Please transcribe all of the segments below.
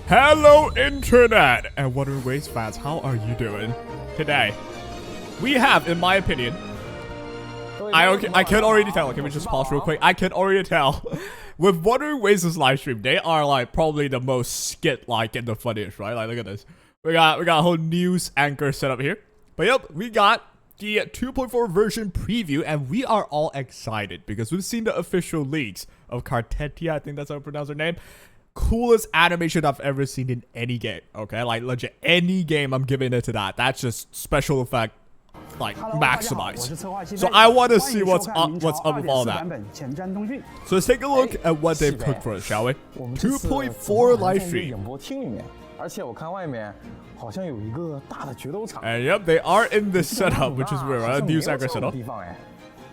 Hello, Internet! And Wuthering Waves fans, how are you doing today? We have, in my opinion, I can already tell. Can we just pause real quick? I can already tell. With Wuthering Waves' live stream, they are like probably the most skit-like and the funniest, right? Like, look at this. We got a whole news anchor set up here. But yep, we got the 2.4 version preview, and we are all excited because we've seen the official leaks of Cartethyia. I think that's how I pronounce her name. Coolest animation I've ever seen in any game. Okay, like legit any game, I'm giving it to that. That's just special effect, like maximized. So I want to see what's up with all that. So let's take a look at what they've cooked for us, shall we? 2.4 live stream. And yep, they are in this setup, which is weird, right? News anchor setup.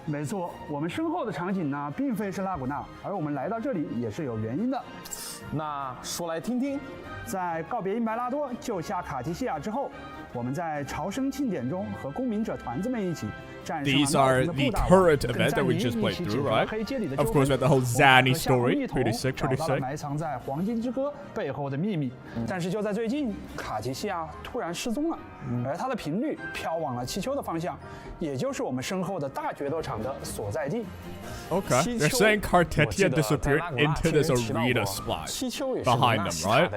没错，我们身后的场景呢，并非是拉古纳，而我们来到这里也是有原因的。那说来听听，在告别因白拉多救下卡提西亚之后，我们在朝圣庆典中和公民者团子们一起。 These are the current event that we just played through, right? Of course, we had the whole Zanny story. Pretty sick, pretty sick. 埋藏在黄金之歌背后的秘密。但是就在最近，卡提西亚突然失踪了，而它的频率飘往了气球的方向，也就是我们身后的大决斗场的所在地。 Okay, they're saying Cartethyia disappeared into this arena spot behind them, right?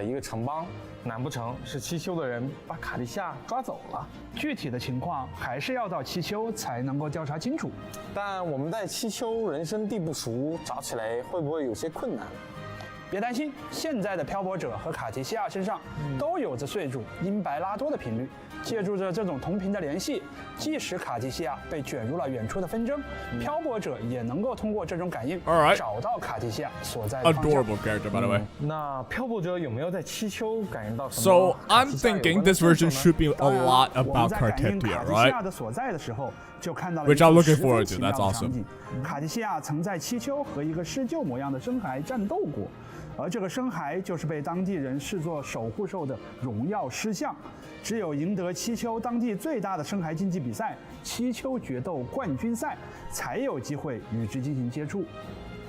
难不成是七丘的人把卡蒂夏抓走了？具体的情况还是要到七丘才能够调查清楚。但我们在七丘人生地不熟，找起来会不会有些困难？ 别担心，现在的漂泊者和卡提西亚身上都有着睡主因白拉多的频率，借助着这种同频的联系，即使卡提西亚被卷入了远处的纷争，漂泊者也能够通过这种感应找到卡提西亚所在的方向。 Adorable character, by the way. 那漂泊者有没有在七丘感应到什么？ So I'm thinking this version should be a lot about Cartethyia, right? 的所在的时候，就看到了 Which I'm looking forward to. That's awesome. 卡提西亚曾在七丘和一个施救模样的深海战斗过。 而这个深海就是被当地人视作守护兽的荣耀狮象，只有赢得七丘当地最大的深海竞技比赛——七丘决斗冠军赛，才有机会与之进行接触。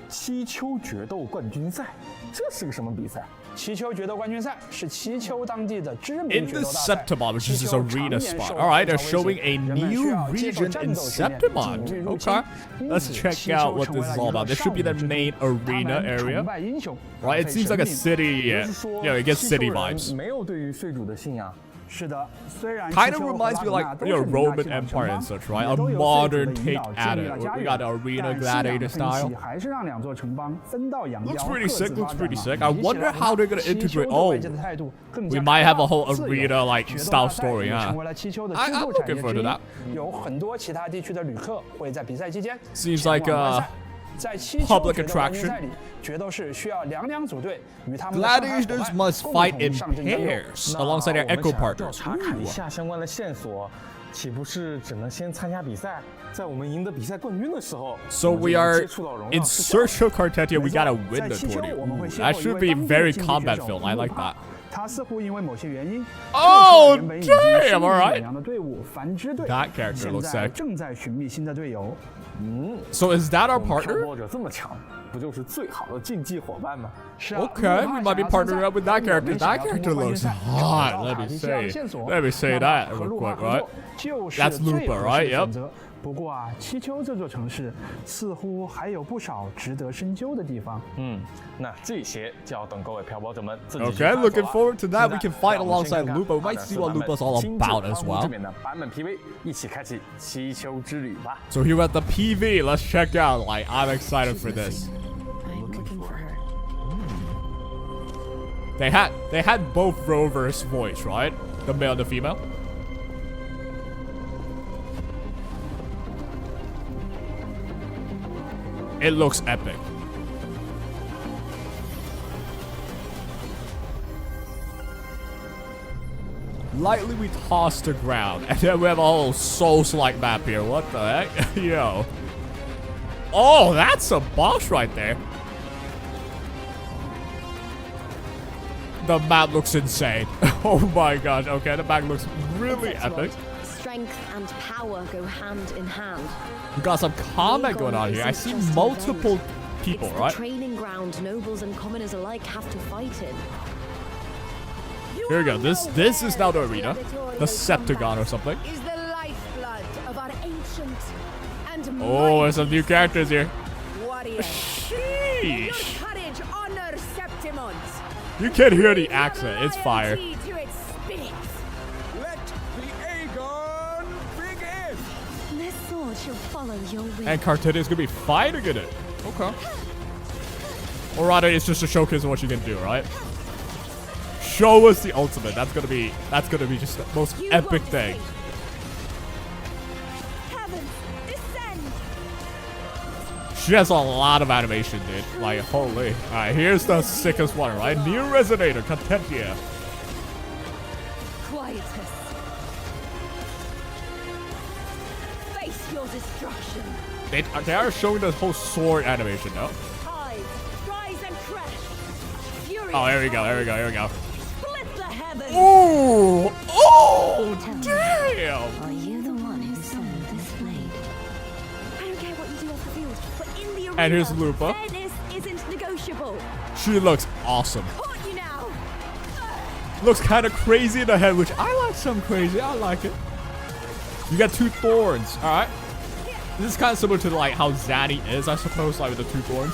七丘决斗冠军赛，这是个什么比赛？ 七丘决斗冠军赛是七丘当地的知名决斗大赛。 In the Septimon, which is this arena spot. All right, they're showing a new region in Septimon. Okay, let's check out what this is all about. This should be the main arena area, right? It seems like a city. Yeah, it gets city vibes. 没有对于睡主的信仰。 是的，虽然 kind of reminds me like Roman Empire and such, right? A modern take at it. We got the arena gladiator style. 还是让两座城邦分道扬镳。 Looks pretty sick. Looks pretty sick. I wonder how they're gonna integrate. Oh, we might have a whole arena like style story, huh? I'm looking forward to that. 有很多其他地区的旅客会在比赛期间 Seems like a public attraction. Gladiators must fight in pairs alongside their echo partners. 查卡蒂夏相关的线索，岂不是只能先参加比赛，在我们赢得比赛冠军的时候 So we are in search of Cartethyia. We gotta win the tournament. That should be very combat film. I like that. 他似乎因为某些原因 Oh damn! All right. that character looks sick. 正在寻觅新的队友。 So is that our partner? 漂泊者这么强，不就是最好的竞技伙伴吗？ Okay, we might be partnering up with that character. That character looks hot. Let me say that real quick, right? That's Lupa, right? Yep. 不过啊，七丘这座城市似乎还有不少值得深究的地方。那这些就要等各位漂泊者们自己 Okay, looking forward to that. We can fight alongside Lupa. We might see what Lupa's all about as well. 这边的版本 PV 一起开启七丘之旅吧。 So here at the PV, let's check out. Like, I'm excited for this. They had both Rover's voice, right? The male and the female. It looks epic. Lightly we toss the ground, and then we have a whole Souls-like map here. What the heck? Yo. Oh, that's a boss right there. The map looks insane. Oh my gosh. Okay, the map looks really epic. Strength and power go hand in hand. We got some combat going on here. I see multiple people, right? Training ground nobles and commoners alike have to fight in. Here we go. This is now the arena. The Septagon or something. Is the lifeblood of our ancient and Oh, there's some new characters here. warrior. Your Sheesh. courage honors Septimon's. You can hear the accent. It's fire. Loyalty to its spirit. Let the Aegon begin! This sword shall follow your will. And Cartethyia is gonna be fighting in it. Okay. Or rather, it's just a showcase of what you can do, right? Show us the ultimate. That's gonna be just the most epic thing. Heavens, descend! She has a lot of animation, dude. Like, holy. Alright, here's the sickest one, right? New Resonator, Cartethyia. Quietus. Face your destruction. They are showing the whole sword animation, no? Tides, rise and crash. Fury. Oh, here we go, here we go, here we go. Split the heavens. Ooh! Oh, Tell me, damn! Are you the one who summoned this blade? I don't care what you do off the field, but in the arena, And here's Lupa. fairness isn't negotiable. She looks awesome. Caught you now. Looks kind of crazy in the head, which I like some crazy. I like it. You got 2 thorns, alright? This is kind of similar to like how Zanny is, I suppose, like with the 2 thorns.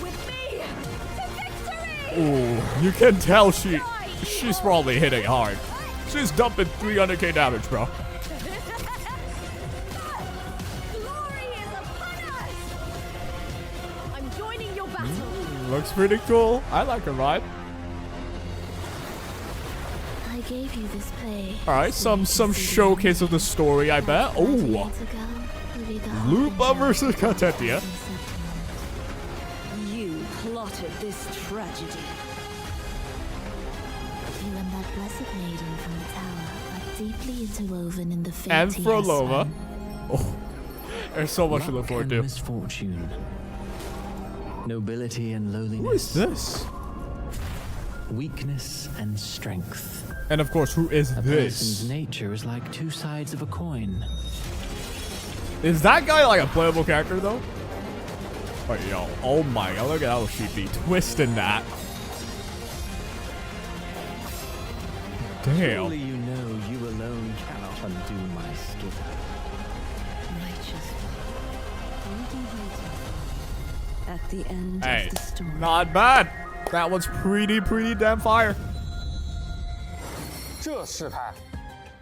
With me to victory. Ooh, you can tell she's probably hitting hard. She's dumping 300k damage, bro. Glory is upon us. I'm joining your battle. Looks pretty cool. I like her vibe. I gave you this blade. Alright, some showcase of the story, I bet. Oh, Lupa versus Cartethyia. You plotted this tragedy. You and that blessed maiden from the tower are deeply interwoven in the fate And Frolova. Oh, there's so much to look forward to. Misfortune, nobility and lowliness. Who is this? Weakness and strength. And of course, who is A person's this? nature is like 2 sides of a coin. Is that guy like a playable character though? Oh, yo. Oh my god, look at how she be twisting that. Surely Damn. you know you alone cannot undo my skill. righteous. What are you waiting for? At the end Hey, of the story. not bad. That one's pretty damn fire. 这势态，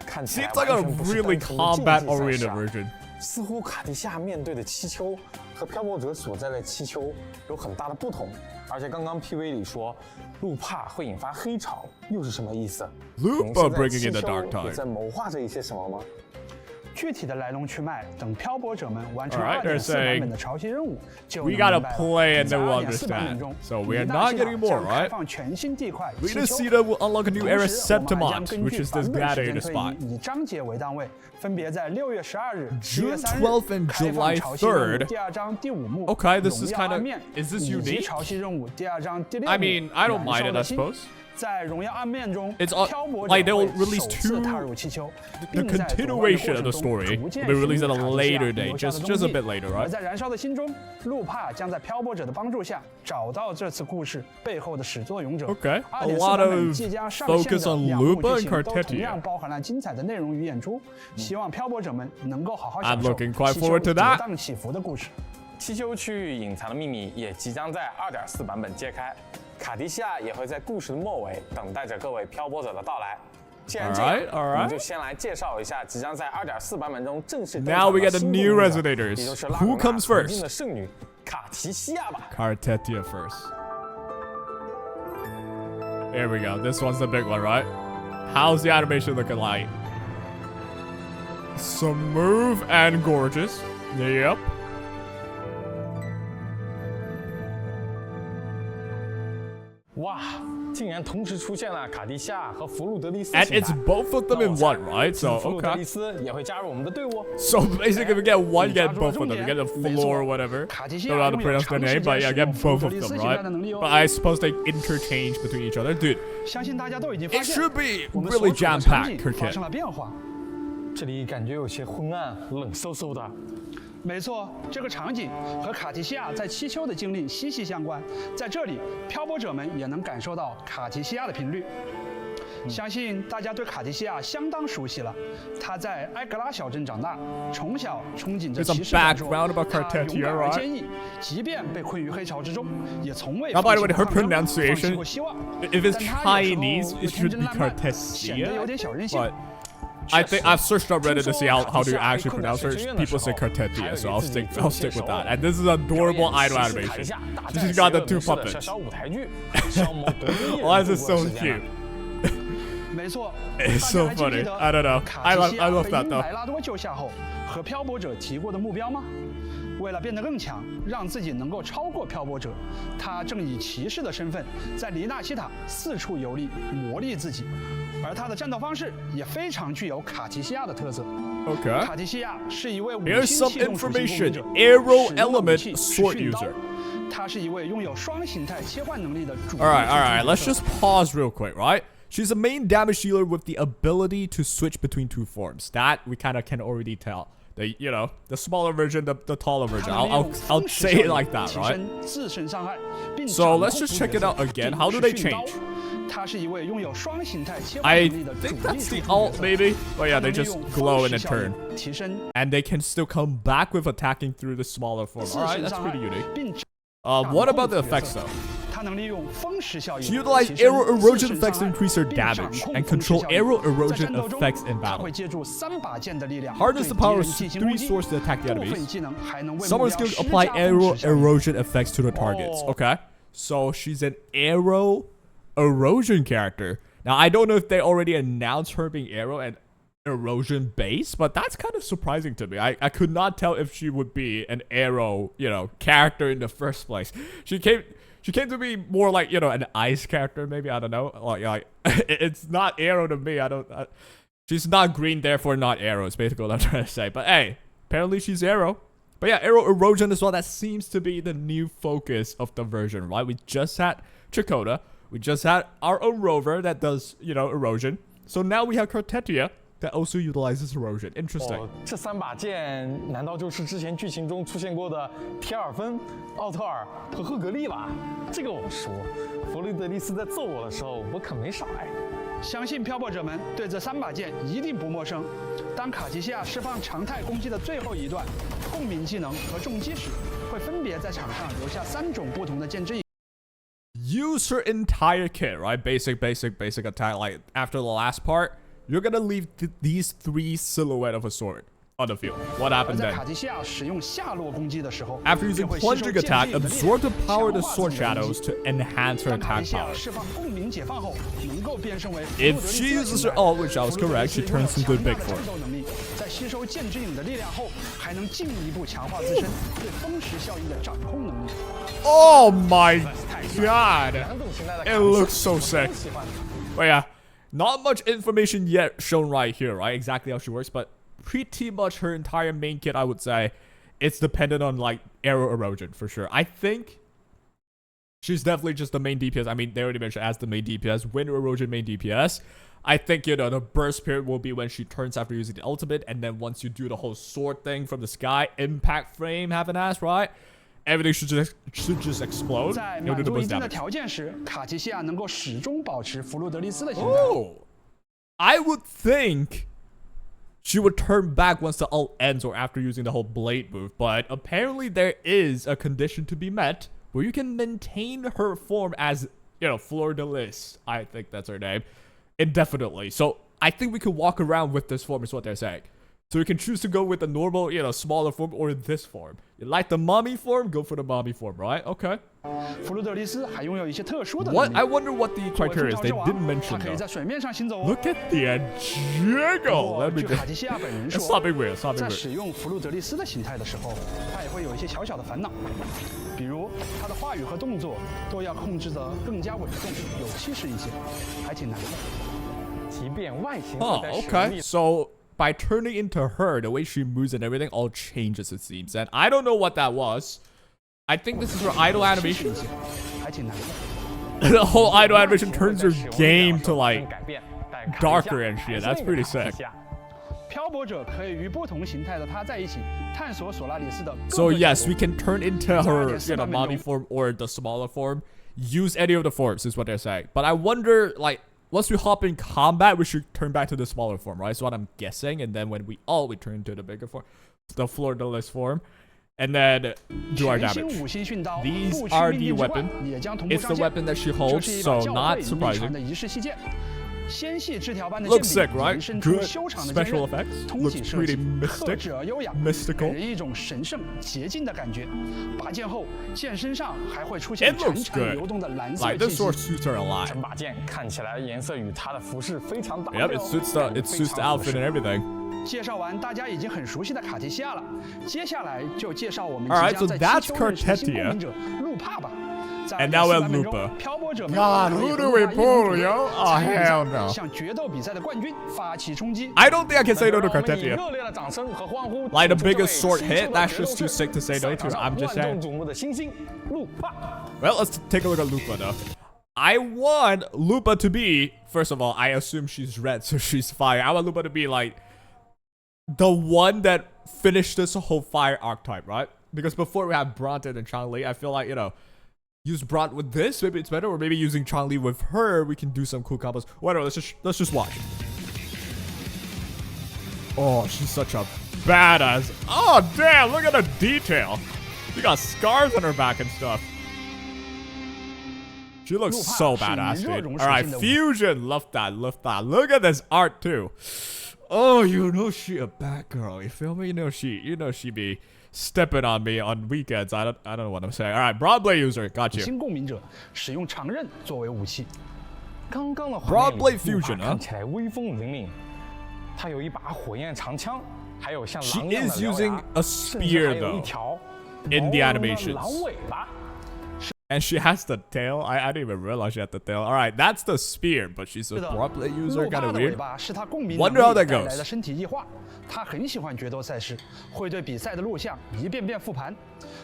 看起来 Seems like a 完全不是 really 单纯的竞技赛事 combat-oriented 啊 version. 似乎卡地夏面对的气球和漂泊者所在的气球有很大的不同，而且刚刚 PV 里说路帕会引发黑潮，又是什么意思？ Lupa bringing in the 气 dark 球也 tide. 在谋划着一些什么吗？具体的来龙去脉，等漂泊者们完成 Alright, they're 2.4 版本的潮汐任务，就 we 能 gotta 明白了。 play and 在 then we'll 2.4版本 understand. 中 So we are 李大 not 西 getting 岛 more, 将开 right? 放全新地块 We 气 just 球 see that we'll unlock a new 同 era 时，我们还将 Septimont, 根 which 据 is 版 this 本 gladiator 时间推 spot. 移，以章节为单位，分别在6月12日、7 June 月3 12th 日 and 开 July 放潮汐任 3rd. 务第2章第5幕 Okay, this is 荣耀 kinda- 暗面 is this 以及 unique? 潮汐任务第2章第6幕 I mean, I don't mind it, 燃烧 I 的心 suppose. 在荣耀暗面中， It's all- 漂泊 like 者 they 会 will release 首次 two- 踏入气球， The 并在夺冠的 continuation of the 过程中 story 逐 will 渐 be released at 寻 a 找卡地亚 later date, 留下的 just 踪 a 迹 bit later, 而 right? 在燃烧的心中，路帕将在漂泊者的帮助下找到这次故事背后的始作俑者。 Okay, a 2.4 lot 版本 of 即将上线 focus 的 on 两部 Lupa 剧 and 情都同样 Cartethyia. 包含了精彩的内容与演出，希望漂泊者们能够好好 I'm 享受 looking quite 气球 forward to 跌 that. 宕起伏的故事。气球区域隐藏的秘密也即将在2.4版本揭开，卡迪西亚也会在故事的末尾等待着各位漂泊者的到来。既然这样 Alright, alright. 我们就先来介绍一下即将在2.4版本中正式登 Now 场 we 的 get the 新 new 故事 Resonators. 也就是拉 Who 鲁纳 comes 曾经 first? 的圣女卡提西亚吧。 Cartethyia first. There we go. This one's the big one, right? How's the animation looking like? Smooth and gorgeous. Yep. 哇，竟然同时出现了卡蒂夏和弗鲁德利斯 And 形 it's 态。 both of them in one, right? So, 弗鲁德 okay. 利斯也会加入我们的队伍。 So basically, we get one, you 你抓 get 住了 both of 重 them. You 点 get the 没 floor 错 or whatever. 卡提西 Don't 亚 know how to 拥有 pronounce their 长时 name, but 间 yeah, 使用 get 弗鲁 both 德 of 利 them, 斯形 right? 态的能力哦 But I suppose they interchange between each other. Dude, 相信大家都已经 it 发现， should be 我们所 really 处的场 jam-packed, 景发 Kirkit. 生了变化。这里感觉有些昏暗，冷飕飕的。没错，这个场景和卡提西亚在七丘的经历息息相关。在这里，漂泊者们也能感受到卡提西亚的频率。相信大家对卡蒂西亚相当熟悉了。他在埃格拉小镇长大，从小憧憬着骑士传说。他勇敢而坚毅，即便被困于黑潮之中，也从未放弃过希望。If it's Chinese, it should be Cartethyia. 显得有点小任性。 I think I've searched up Reddit to see how to actually pronounce it. People say Cartethyia, so I'll stick with that. And this is adorable idol animation. She's got the 2 puppets. Why is it so cute? 没错 It's so funny. I don't know. I love that though. 莱拉多救下后，和漂泊者提过的目标吗？为了变得更强，让自己能够超过漂泊者，他正以骑士的身份在黎纳西塔四处游历，磨砺自己。而他的战斗方式也非常具有卡提西亚的特色。Okay. 卡提西亚是一位五 Here's 星 some 气动属性攻击 information. 者， Arrow 使用武 element 器 sword 是刀 user. 他是一位拥有双形态切换能力的主。All right. Let's just pause real quick, right? She's a main damage dealer with the ability to switch between 2 forms. That we kind of can already tell. The the smaller version, the taller version. I'll say it like that, right? So let's just check it out again. How do they change? I think that's the ult, maybe. But yeah, they just glow in a turn. And they can still come back with attacking through the smaller form. Alright, that's pretty unique. What about the effects though? She utilized arrow erosion effects to increase her damage and control arrow erosion effects in battle. Harness the power of 3 swords to attack the enemies. Someone's skill apply arrow erosion effects to the targets. Okay, so she's an arrow erosion character. Now I don't know if they already announced her being arrow and erosion base, but that's kind of surprising to me. I could not tell if she would be an arrow, character in the first place. She came to be more like, an ice character, maybe. I don't know. Like it's not arrow to me. She's not green, therefore not arrow. It's basically what I'm trying to say. But hey, apparently she's arrow. But yeah, arrow erosion as well. That seems to be the new focus of the version, right? We just had Chakotay. We just had our own rover that does, erosion. So now we have Cartethyia that also utilizes erosion. Interesting. 这3把剑难道就是之前剧情中出现过的铁尔芬、奥特尔和赫格利吧？这个我熟。弗雷德利斯在揍我的时候，我可没少挨。相信漂泊者们对这3把剑一定不陌生。当卡提西亚释放常态攻击的最后一段，共鸣技能和重击时，会分别在场上留下3种不同的剑之。 Use her entire kit, right? Basic attack. Like after the last part, you're gonna leave these 3 silhouette of a sword on the field. What happened then? After using plunging attack, absorb the power of the sword shadows to enhance her attack power. If she uses her ult, which I was correct, she turns into the big form. Oh my god! It looks so sick. But yeah, not much information yet shown right here, right? Exactly how she works, but pretty much her entire main kit, I would say, it's dependent on like arrow erosion for sure. I think she's definitely just the main DPS. I mean, they already mentioned as the main DPS, wind erosion main DPS. I think, the burst period will be when she turns after using the ultimate, and then once you do the whole sword thing from the sky, impact frame, have an ass, right? Everything should just explode. You'll do the most damage. Oh, I would think she would turn back once the ult ends or after using the whole blade move, but apparently there is a condition to be met where you can maintain her form as, Fleur de Lis, I think that's her name, indefinitely. So I think we could walk around with this form is what they're saying. So you can choose to go with the normal, smaller form or this form. You like the mommy form? Go for the mommy form, right? Okay. What? I wonder what the criteria is. They didn't mention though. Look at the jiggle. Let me just... It's not big weird. It's not big weird. Oh, okay. So by turning into her, the way she moves and everything all changes, it seems. And I don't know what that was. I think this is her idle animation. The whole idle animation turns her game to like darker and shit. That's pretty sick. 漂泊者可以与不同形态的他在一起，探索索拉里斯的各 So 个角 yes, 落 we can turn into her, mommy form or the smaller form. Use any of the forms is what they're saying. But I wonder, like, once we hop in combat, we should turn back to the smaller form, right? That's what I'm guessing. And then when we turn to the bigger form, the fleur-de-lis form, and then do our 全新 damage. 五星训刀 These 不 are 须 the 命令之 weapon. 冠也将同步 It's 上 the 线。 weapon that she 这 holds, 是一 so 把教 not 会秘 surprising. 传的仪式细剑，纤细枝条般的 Looks 剑 sick, 柄 right? 延伸出 Good 修长的剑 special 刃， effects. 通 Looks 体设 pretty 计克 mystic, 制而优雅，给 mystical. 人一种神圣洁净的感觉。拔剑后，剑身上还会出现 It 潺 looks 潺 good. 流动的蓝色 Like 气 this 息 sword。suits her a lot. 整把剑看起来颜色与她的服饰非常搭配 Yep, 哦 it suits the outfit and everything. 介绍完大家已经很熟悉的卡提西亚了，接下来就介绍我们 Alright, 即 so 将在气 that's 球认识的新 Cartethyia. 公民者路帕吧。在 And now we have 本次版本中 Lupa. 漂泊者们 God, 可以 who 和 do 路 we 帕一同 pull, 组队 yo? Oh, 参与比赛 hell no. 向决斗比赛的冠军发起冲击。 I don't think I can say no to 让我们以 Cartethyia. 热烈的掌声和欢呼 Like the 祝这位 biggest sword 新 hit, 出的 that's 决斗 just too 士 sick to say no 赛 to. 场 I'm 上 just 万 saying. 众瞩目的新星路帕。 Well, let's take a look at Lupa though. I want Lupa to be, first of all, I assume she's red, so she's fire. I want Lupa to be like the one that finished this whole fire archetype, right? Because before we have Bronte and Changli, I feel like, you know, use Bronte with this, maybe it's better, or maybe using Changli with her, we can do some cool combos. Whatever, let's just watch. Oh, she's such a badass. Oh, damn, look at the detail. She got scars on her back and stuff. She looks Lupa so 是以 badass, 热 dude. 熔 All right, 属性的武 fusion. Love that, love that. Look at this art, too. Oh, you know she a bad girl. You feel me? You know she be stepping on me on weekends. I don't know what I'm saying. All right, Broadblade user, got you. 新共鸣者使用长刃作为武器。刚刚的画面里 Broadblade 路帕 fusion 啊看起来威风凛凛，他有一把火焰长枪，还有像 She 狼一样的 is 獠 using 牙 a 甚至 spear 还有一 though, 条 in the 毛茸的 animations. 狼尾巴。 and she has the tail. I didn't even realize she had the tail. All right, that's the spear, but she's a 是的， Broadblade user, 路 kind 帕 of 的尾 weird. 巴是他共鸣 Wonder 能 how 力 that 带 goes. 来的身体异化。他很喜欢决斗赛事，会对比赛的录像一遍遍复盘，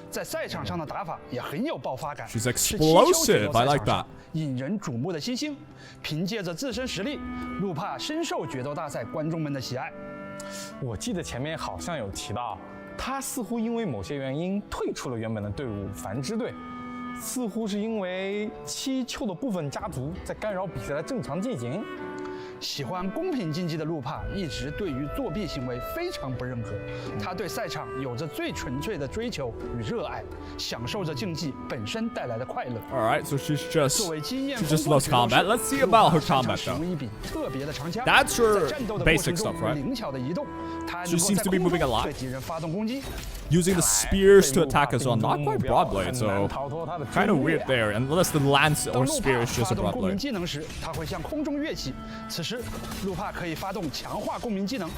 在赛场上的打法也很有爆发感。 She's 是气球 explosive. 决斗 I 赛 like 场上 that. 引人瞩目的新星。凭借着自身实力，路帕深受决斗大赛观众们的喜爱。我记得前面好像有提到，他似乎因为某些原因退出了原本的队伍繁殖队，似乎是因为七丘的部分家族在干扰比赛的正常进行。喜欢公平竞技的路帕一直对于作弊行为非常不认可，他对赛场有着最纯粹的追求与热爱，享受着竞技本身带来的快乐。 All right, so she's 作 just 为经验 she 丰 just 富的 loves 决斗士 combat. Let's see about her 路帕擅长 combat 使 though. 用一柄特别的长枪， That's her 在战斗的过程 basic 中 stuff, 有 right? 灵巧的移动，他还 She 能够 seems 在 to be 空 moving a 中 lot. 对敌人发动攻击。 Using the spears to attack us on, not quite Broadblade, 很 so 难逃脱他的 kind of 追猎 weird there. Unless the lance 当 or 路 spear 帕 is just 发 a 动共鸣 Broadblade. 技能时，他会向空中跃起，此时路帕可以发动强化共鸣技能。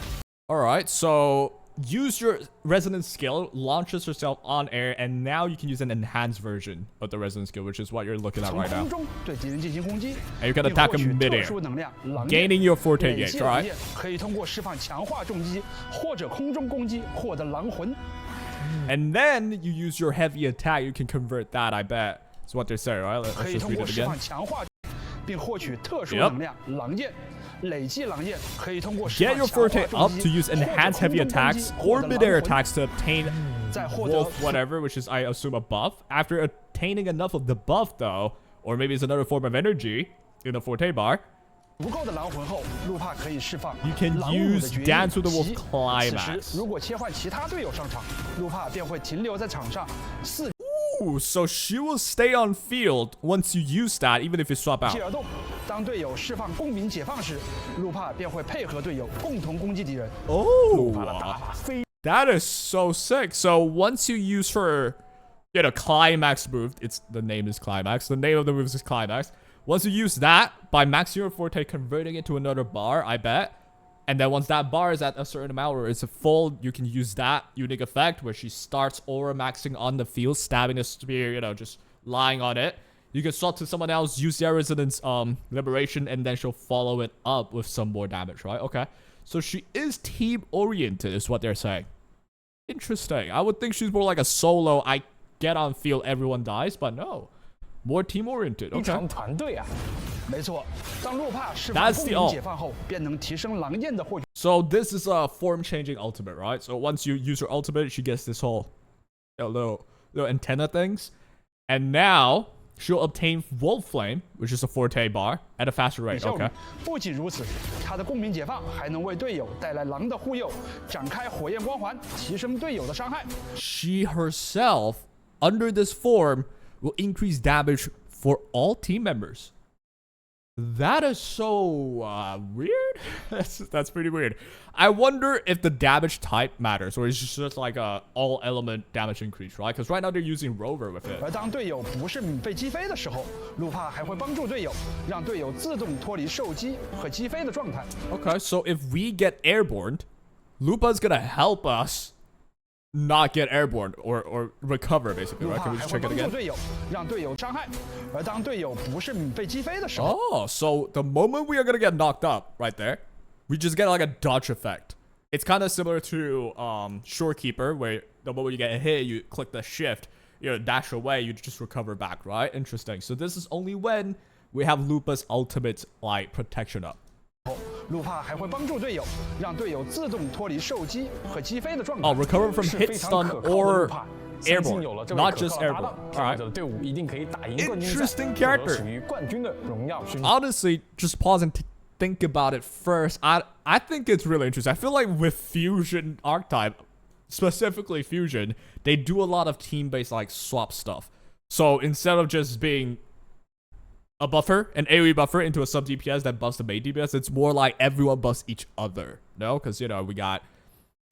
All right, so use your resonance skill, launches herself on air, and now you can use an enhanced version of the resonance skill, which is what you're looking at 从 right 空 now. 中对敌人进行攻击， And you can 并 attack 获 him 取 midair, 特殊能量狼焰 gaining your forte 累 gauge. 积 All 狼 right. 焰可以通过释放强化重击或者空中攻击获得狼魂。 And then you use your heavy attack, you can convert that, I bet. That's what they say, right? 可 Let's 以 just 通 read 过 it 释 again. 放强化，并获取特殊 Yep. 能量狼焰。累计狼焰可以通过释 Get 放 your 强化 forte 重 up 击 to use 或者 enhanced 空 heavy 中攻 attacks 击 or 获得 midair 狼魂。 attacks to obtain 再获得 wolf whatever, which is I assume a buff. After attaining enough of the buff though, or maybe it's another form of energy in the forte bar, 足够的狼魂后，路帕可以释放 You can 狼舞的 use 绝 Dance with the 艺 Wolf 及 Climax. 此时如果切换其他队友上场，路帕便会停留在场上4 Ooh, so she will stay on field once you use that, even if you swap 记 out. 而动。当队友释放共鸣解放时，路帕便会配合队友共同攻击敌人。 Oh, that is so sick. So once you use her, climax move, the name is climax. The name of the move is climax. Once you use that by maxing your forte, converting it to another bar, I bet. And then once that bar is at a certain amount or it's full, you can use that unique effect where she starts aura maxing on the field, stabbing a spear, just lying on it. You can swap to someone else, use their resonance liberation, and then she'll follow it up with some more damage, right? Okay. So she is team oriented, is what they're saying. Interesting. I would think she's more like a solo. I get on field, everyone dies, but no. More team oriented. 一 Okay. 场团队啊！没错，当路帕释放 That's 共 the 鸣 ult. 解放后，便能提升狼焰的获取。 So this is a form-changing ultimate, right? So once you use her ultimate, she gets this whole little antenna things, and now she'll obtain Wolf Flame, which is a forte bar, at a faster rate. 效率 Okay. 不仅如此，它的共鸣解放还能为队友带来狼的护佑，展开火焰光环，提升队友的伤害。 She herself, under this form, will increase damage for all team members. That is so weird. That's pretty weird. I wonder if the damage type matters, or is it just like a all element damage increase, right? Because right now they're using Rover with it. 而当队友不是被击飞的时候，路帕还会帮助队友，让队友自动脱离受击和击飞的状态。 Okay, so if we get airborne, Lupa's gonna help us not get airborne or recover, basically, 路 right? 帕 Can we 还 just 会 check it 帮助 again? 队友，让队友伤害。而当队友不是被击飞的时候， Oh, so the moment we are gonna get knocked up right there, we just get like a dodge effect. It's kind of similar to Shorekeeper, where the moment you get hit, you click the shift, you dash away, you just recover back, right? Interesting. So this is only when we have Lupa's ultimate like protection up. 路帕还会帮助队友，让队友自动脱离受击和击飞的状态。 Oh, recover from 是 hit 非常 stun 可靠的 or 路帕。相信 airborne, 有了这位 not 可 just 靠的搭 airborne. 档， All 挑 right. 着的队伍一定可以打赢冠军赛， Interesting 获得 character. 属于冠军的荣耀勋章。 Honestly, just pause and think about it first. I think it's really interesting. I feel like with Fusion archetype, specifically Fusion, they do a lot of team-based like swap stuff. So instead of just being a buffer, an AoE buffer into a sub DPS that buffs the main DPS, it's more like everyone buffs each other. No, because you know we got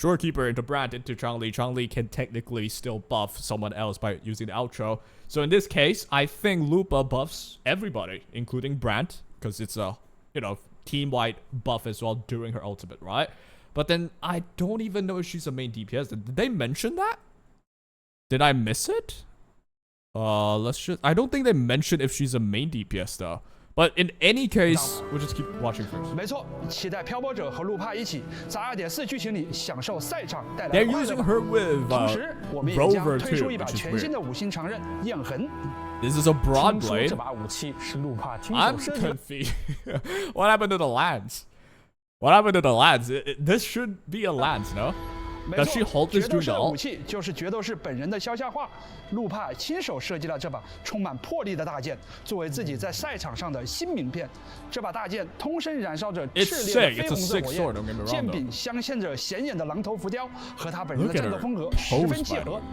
Shorekeeper into Brand into Changli. Changli can technically still buff someone else by using the outro. So in this case, I think Lupa buffs everybody, including Brand, because it's a team-wide buff as well during her ultimate, right? But then I don't even know if she's a main DPS. Did they mention that? Did I miss it? I don't think they mentioned if she's a main DPS though. But in any case, we'll just keep watching first. 没错，期待漂泊者和路帕一起在2.4剧情里享受赛场带来 They're 的快 using 乐。 her with 同时，我们也将 Rover 推出 too, 一把 which is 全新 weird. 的五星长刃焰痕。 This is a broad 听说 blade. 这把武器是路帕亲 I'm 手设计的。 confused. What happened to the lance? What happened to the lance? This should be a lance, no? 没 Does 错 she hold this 决斗 during 士 the 的武 ult? 器就是决斗士本人的肖像画。路帕亲手设计了这把充满魄力的大剑，作为自己在赛场上的新名片。这把大剑通身燃烧着 It's 炽烈 sick. 的绯 It's a 红色 sick 火 sword, don't get me 焰， wrong, 剑 though. 柄镶嵌着显眼的狼头浮雕，和他本人的 Look at 战斗 her 风格十分 pose, 契 by the 合 way.。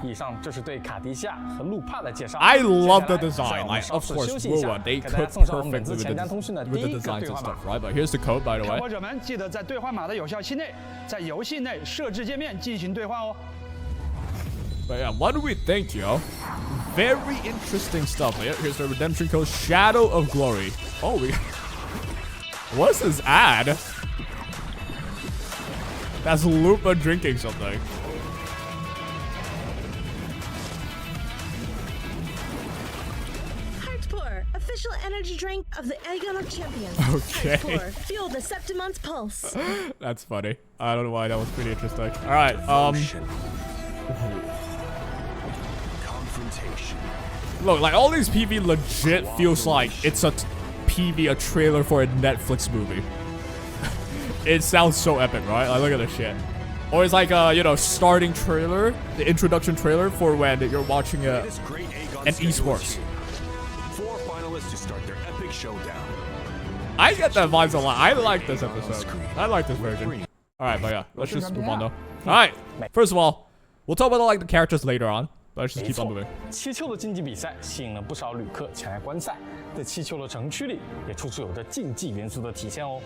以上就是对卡迪西亚和路帕的介绍。 I love the 接下 design. 来让我们 Like, 稍 of 事 course, 休息一下 Wuwa, they 给大家 cook 送上我们本 perfectly 次 with 前瞻通讯的 the 第一个 designs 对 and 话码 stuff,。right? But here's the code, by the 漂 way. 泊者们记得在兑换码的有效期内，在游戏内设置界面进行兑换哦。 But yeah, what do we think, yo? Very interesting stuff. Yeah, here's the redemption code, Shadow of Glory. Oh, we. What's this ad? That's Lupa drinking something. Heartpour, official energy drink of the Aegon of Champions. Okay. Heartpour, fuel the Septimon's pulse. That's funny. I don't know why that was pretty interesting. All right. Confrontation. Look, like all these PV legit feels like it's a PV, a trailer for a Netflix movie. It sounds so epic, right? Like, look at this shit. Or it's like a, starting trailer, the introduction trailer for when you're watching This great Aegon an schedule esports. is here. 4 finalists to start their epic showdown. I get that vibes a lot. I like this episode. I like this version. Alright, but yeah, let's just move on though. Alright, first of all, we'll talk about like the characters later on. But let's just 没 keep on 错 moving.，七丘的竞技比赛吸引了不少旅客前来观赛，在七丘的城区里也处处有着竞技元素的体现哦。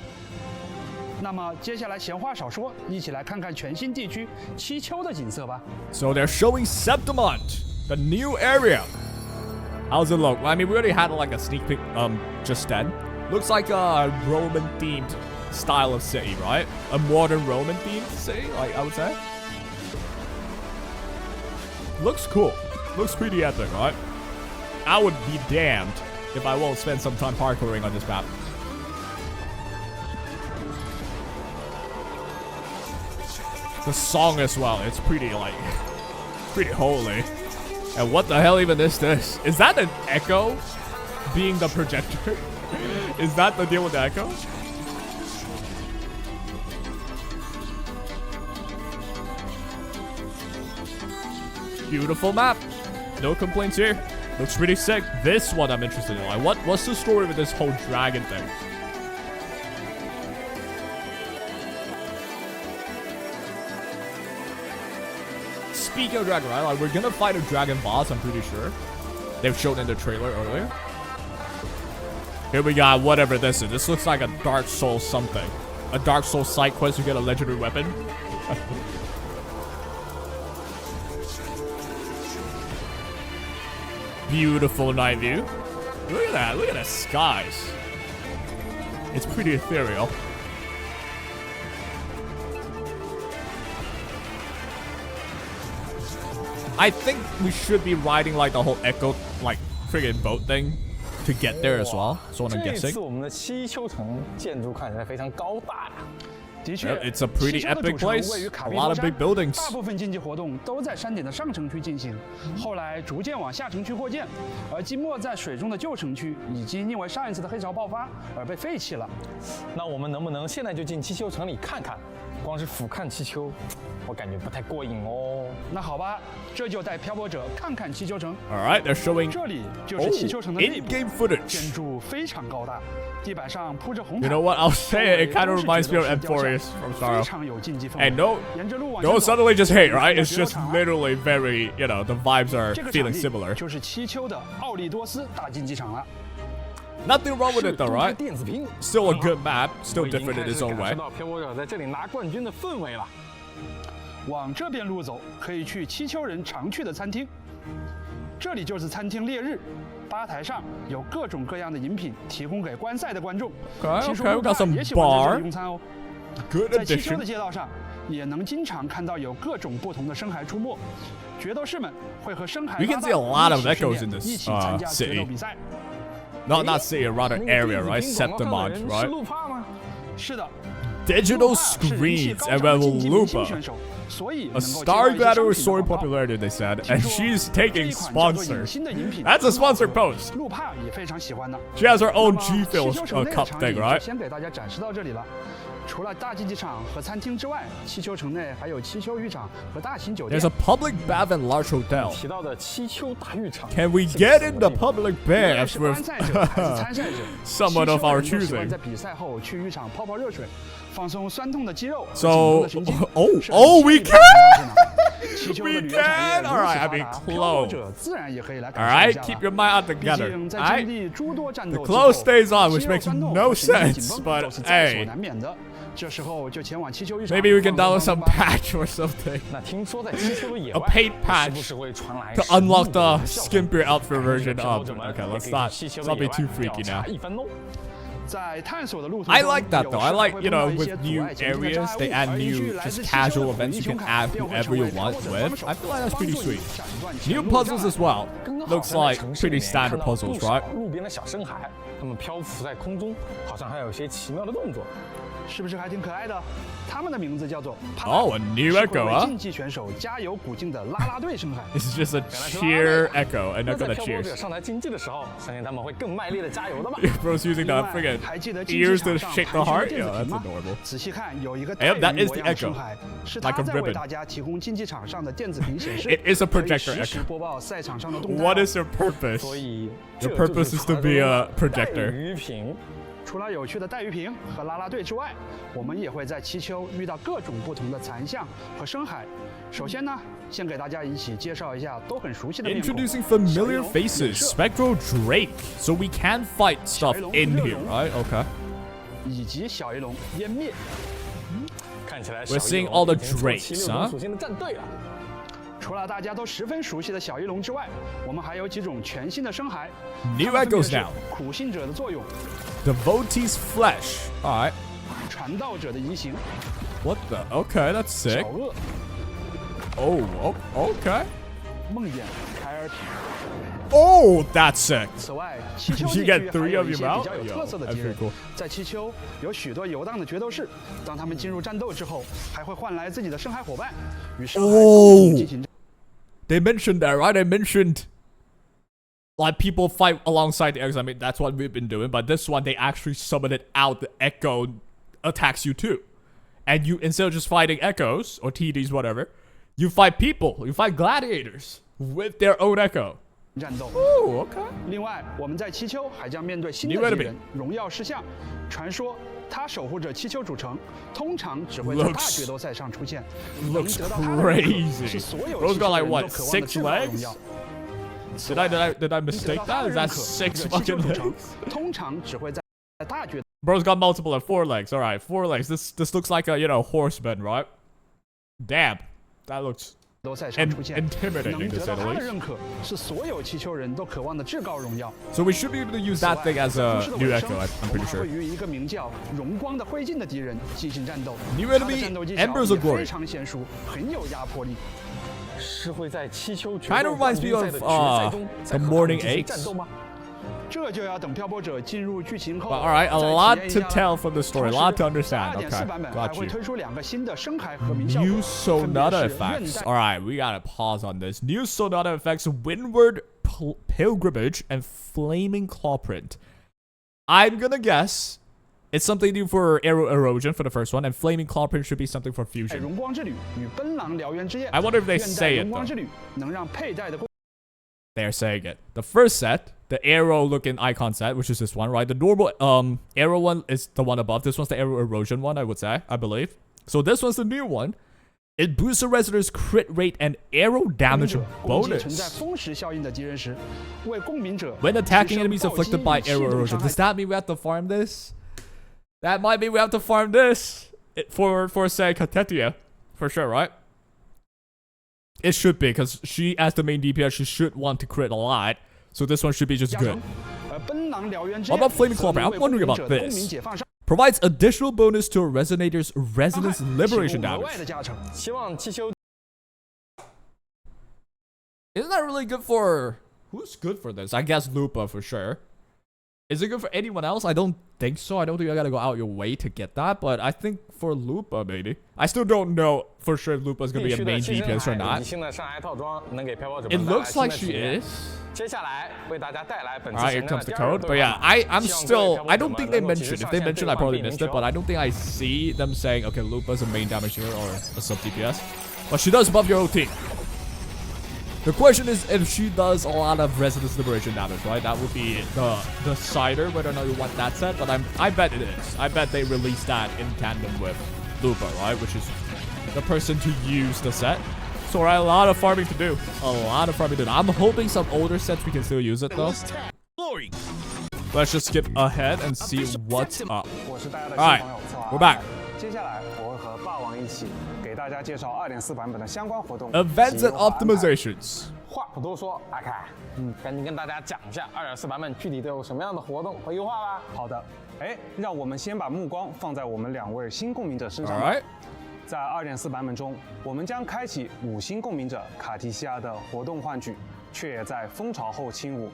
那么接下来闲话少说，一起来看看全新地区七丘的景色吧。 So they're showing Septimont, the new area. How's it look? I mean, we already had like a sneak peek just then. Looks like a Roman themed style of city, right? A modern Roman themed city, like I would say. Looks cool. Looks pretty epic, right? I would be damned if I won't spend some time parkouring on this map. The song as well, it's pretty like pretty holy. And what the hell even is this? Is that an echo being the projector? Is that the deal with the echo? Beautiful map. No complaints here. Looks pretty sick. This one I'm interested in. Like, what's the story with this whole dragon thing? Speaking of dragon, right? Like, we're gonna fight a dragon boss, I'm pretty sure. They've shown in the trailer earlier. Here we got whatever this is. This looks like a Dark Souls something. A Dark Souls side quest, you get a legendary weapon. Beautiful night view. Look at that. Look at the skies. It's pretty ethereal. I think we should be riding like the whole Echo, like friggin' boat thing to get there as well. So what I'm 这 guessing. 次我们的西丘城建筑看起来非常高大呀。的确 It's a pretty 西丘的 epic 主城 place. 位于卡 A 比 lot 多 of 山 big buildings. 大部分竞技活动都在山顶的上城区进行，后来逐渐往下城区扩建，而积没在水中的旧城区已经因为上一次的黑潮爆发而被废弃了。那我们能不能现在就进七丘城里看看？光是俯瞰七丘，我感觉不太过瘾哦。那好吧，这就带漂泊者看看七丘城。 All right, they're showing 这里就是七丘城的内部， in-game footage. 建筑非常高大，地板上铺着红 You 毯。 know what? I'll say it. It kind of 周围 reminds me of 都是角斗士 M4S 雕 from 像 Sorrow. 非常有竞技氛围。 And no, 沿着路往前 don't 走 suddenly just hate, right? 就 It's 有 just 场了 literally very, you know, the vibes are 这个场 feeling 地 similar. 就是七丘的奥利多斯大竞技场了。 Nothing wrong with it though, 动态 right? 电子屏 Still a good map, still 我已经 different in 开 its 始 own 感 way. 受到漂泊者在这里拿冠军的氛围了。往这边路走，可以去七丘人常去的餐厅。这里就是餐厅烈日，吧台上有各种各样的饮品提供给观赛的观众。 Okay, 听说 okay, we 路 got 帕 some 也喜欢在这 bar. 里用餐哦。 Good 在七丘的 addition. 街道上，也能经常看到有各种不同的深海出没。决斗士们会和深海 We can 搭 see a 档 lot of 一起训 echoes 练 in this, 一起参加决斗 city. 比赛。 Not city, rather 那个 area, 电子 right? 屏 Set 广 the 告上 mod, 的人是 right? 路帕吗？是的。 Digital 路帕是人气 screens 高 and 涨的 we 竞 have 技明星 Lupa. 选手，所以 A 能够接 star 到一些 battle 商 with 品 soaring 的广告。 popularity, they said, 听 and 说 she's 这 taking 一款叫做 sponsor. 隐形的饮品 That's a 很好喝 sponsor post. 路帕也非常喜欢呢。 She has her 那 own 么 G 七 Phil 丘城内的 cup 场 thing, 景就 right? 先给大家展示到这里了。除了大竞技场和餐厅之外，七丘城内还有七丘浴场和大型酒店 There's。a public bath and large hotel. 提到的七丘大浴场 Can we 是 get 什 in 么 the 地方 public 无论 bath 是观 with 赛者还是参赛者 someone of our 七丘人都喜欢 choosing? 在比赛后去浴场泡泡热水，放松酸痛的肌肉和 So- 紧绷的神经。 oh, 是很 oh, we 惬意的方式呢七丘的 We 旅游产业 can? 如 Alright, 此 I 发 mean, 达，漂泊 close. 者自然也可以来 All 感受 right, 一下 keep 了 your mind out 毕 together. 竟在 Alright? 经历诸多战 The 斗之后 close stays on, 肌 which 肉 makes 酸痛 no 和神经 sense, 紧绷 but 都是在所 hey, 难免的。这时候就前往七丘浴场 maybe we can 放 download 松 some 吧 patch or something 那听说在七丘的野 A 外 paid 时 patch 不时会传来 to 神秘 unlock 的 the 笑声 skimpier outfit 感觉 version 漂 of. 泊者们 Okay, 也 let's 可以 not. 去七丘 Let's 的 not be 野外 too 调 freaky 查 now. 一番哦。在探索的路途 I 中 like that 有 though. 时 I 候 like, 会 you 碰到 know, 一 with 些阻 new 碍前进的 areas, 障 they 碍 add 物，而一 new 句来自 just 七丘 casual 的 events 英 you 雄 can 卡 add 便会 whoever 成 you 为漂 want 泊者 with. 帮手 I feel like that's 帮 pretty 助你 sweet. 下一段 New 前路的 puzzles 障 as 碍 well. 刚刚 Looks 好像在 like 城市里 pretty 面 standard 看到 puzzles, 不少 right? 路边的小深海，它们漂浮在空中，好像还有一些奇妙的动作。是不是还挺可爱的？他们的名字叫做帕 Oh, a new 是 echo, 会为 huh? 竞技选手加油鼓劲的啦啦队深海。 This is just a cheer echo, and 那 not 在 gonna 漂泊 cheers. 者上台竞技的时候，相信他们会更卖力的加油的吧。 Bro's using 另 the 外 friggin' 还记得竞技 ears 场 to 上 shake 盘 the 旋 heart? 的电 Yeah, 子 that's 屏吗？ adorable. 仔细看，有一个 Yep, 带 that 鱼 is 模 the 样的 echo. 深海，是 Like 他 a 在为 ribbon. 大家提供竞技场上的电子屏显示。 It is a 可以 projector 实时 echo. 播报赛场上的动态哦。 What is your purpose? 所以 Your 这就是 purpose is to 传 be 说 a 中的带 projector. 鱼屏。除了有趣的带鱼屏和啦啦队之外，我们也会在七丘遇到各种不同的残像和深海。首先呢，先给大家一起介绍一下都很熟悉的面孔。 Introducing familiar faces, Spectral Drake. So we can fight stuff in here, right? Okay. 以及小鱼龙湮灭。看起来 We're 小翼 seeing 龙 all the 已经做齐 drakes, 六种 huh? 属性的战队了。除了大家都十分熟悉的小翼龙之外，我们还有几种全新的深海。 New 它们分别 echoes 是 now. 苦信者的作用， Devotee's flesh. All right. 传道者的移形， What the? Okay, that's 小 sick. 鳄， Oh, okay. 梦魇凯尔体。 Oh, that's sick. 此外，七丘 You 地 get 区还 three 有 of 一 your 些 mouth? 比较有特色的 Yo, 敌 that's 人 pretty cool.。在七丘有许多游荡的决斗士，当他们进入战斗之后，还会换来自己的深海伙伴，与深海共同进行。 They mentioned that, right? They mentioned like people fight alongside the echoes. I mean, that's what we've been doing. But this one, they actually summon it out. The echo attacks you too. And you, instead of just fighting echoes or TDs, whatever, you fight people. You fight gladiators with their own echo. 战斗。Ooh, okay. 另外，我们在七丘还将面对新的敌人荣耀狮象。传说他守护着七丘主城，通常只会在大决斗赛上出现。能得到他的认可是所有七丘人都渴望的至高荣耀。Did I mistake that? Is that 6 fucking legs? 通常只会在大决。Bro's got multiple 4 legs. All right, 4 legs. This looks like a horseman, right? Damn, that looks intimidating to say the least. So we should be able to use that thing as a new echo, I'm pretty sure. New enemy, Embers of Glory. Kind of reminds me of the Morning Eggs. But alright, a lot to tell from the story, a lot to understand. Okay, got you. New Sonata effects. Alright, we gotta pause on this. New Sonata effects, Windward Pilgrimage, and Flaming Clawprint. I'm gonna guess it's something new for Arrow Erosion for the first one, and Flaming Clawprint should be something for Fusion. I wonder if they say it though. They're saying it. The first set, the arrow looking icon set, which is this one, right? The normal arrow one is the one above. This one's the arrow erosion one, I would say, I believe. So this one's the new one. It boosts the Resonator's crit rate and arrow damage bonus when attacking enemies afflicted by arrow erosion. Does that mean we have to farm this? That might mean we have to farm this for say Cartethyia, for sure, right? It should be, because she, as the main DPS, she should want to crit a lot. So this one should be just good. What about Flaming Clawprint? I'm wondering about this. Provides additional bonus to a Resonator's Resonance Liberation damage. Isn't that really good for... Who's good for this? I guess Lupa for sure. Is it good for anyone else? I don't think so. I don't think I gotta go out your way to get that, but I think for Lupa, maybe. I still don't know for sure if Lupa's gonna be a main DPS or not. It looks like she is. Alright, here comes the code. But yeah, I'm still... I don't think they mentioned. If they mentioned, I probably missed it, but I don't think I see them saying, okay, Lupa's a main damage healer or a sub DPS. But she does buff your whole team. The question is if she does a lot of Resonance Liberation damage, right? That would be the decider whether or not you want that set, but I bet it is. I bet they released that in tandem with Lupa, right? Which is the person to use the set. So right, a lot of farming to do. A lot of farming to do. I'm hoping some older sets we can still use it though. Let's just skip ahead and see what's up. Alright, we're back. Events and optimizations. 话不多说，阿凯，赶紧跟大家讲一下2.4版本具体都有什么样的活动和优化吧。好的，让我们先把目光放在我们2位新共鸣者身上。在2.4版本中，我们将开启5星共鸣者卡提西亚的活动换举，却也在蜂巢后轻舞。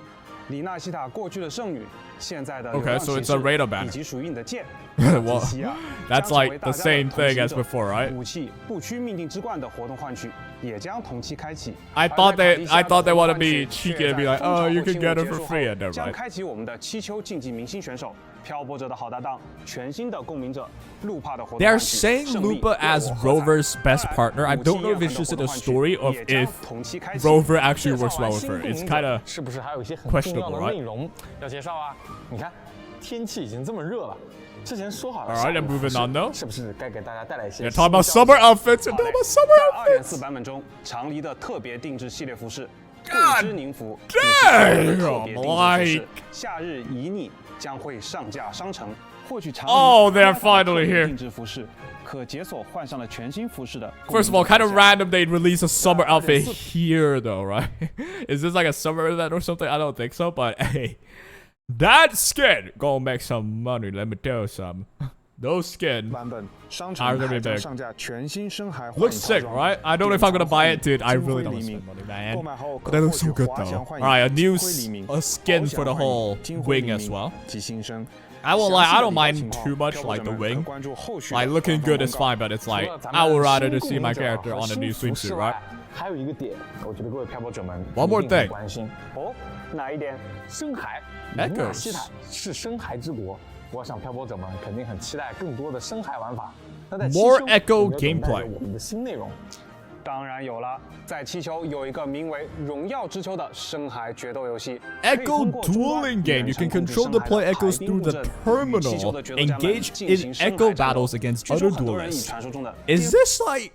里纳西塔过去的圣女，现在的流浪骑士，以及属于你的剑。Well, that's like the same thing as before, right? 武器不屈命定之冠的活动换取也将同期开启。I thought they want to be cheeky and be like, oh, you can get it for free, and never 将开启我们的七丘竞技明星选手，漂泊者的好搭档，全新的共鸣者路帕的活动。They're saying Lupa as Rover's best partner. I don't know if it's just in the story of if Rover actually works well with her. It's kind of questionable, right? 要介绍啊，你看，天气已经这么热了。 之前说好了 Alright, I'm moving on though. 是不是该给大家带来一些 You're talking about summer outfits. You're talking about summer outfits. 2.4版本中，长离的特别定制系列服饰，桂枝宁服，夏日旖旎将会上架商城，获取长离 they're finally here. 定制服饰，可解锁换上了全新服饰的。First of all, kind of random they'd release a summer outfit here though, right? Is this like a summer event or something? I don't think so, but hey. That skin gonna make some money, let me tell you something. Those skin are gonna be big. Looks sick, right? I don't know if I'm gonna buy it, dude. I really don't want to spend money, man. But they look so good though. Alright, a new skin for the whole wing as well. I won't lie, I don't mind too much like the wing. Like looking good is fine, but it's like I would rather to see my character on a new swimsuit, right? 还有一个点，我觉得各位漂泊者们 One more 一定很 thing 关心哦，哪一点？深海。 Echoes 努瓦西坦是深海之国，我想漂泊者们肯定很期待更多的深海玩法。那在 More 七 Echo 丘有没有等待着 gameplay 我们的新内容。 当然有了，在七丘有一个名为《荣耀之丘》的深海决斗游戏。 Echo dueling game. You can control the play echoes through the terminal. Engage in echo battles against other duelists. Is this like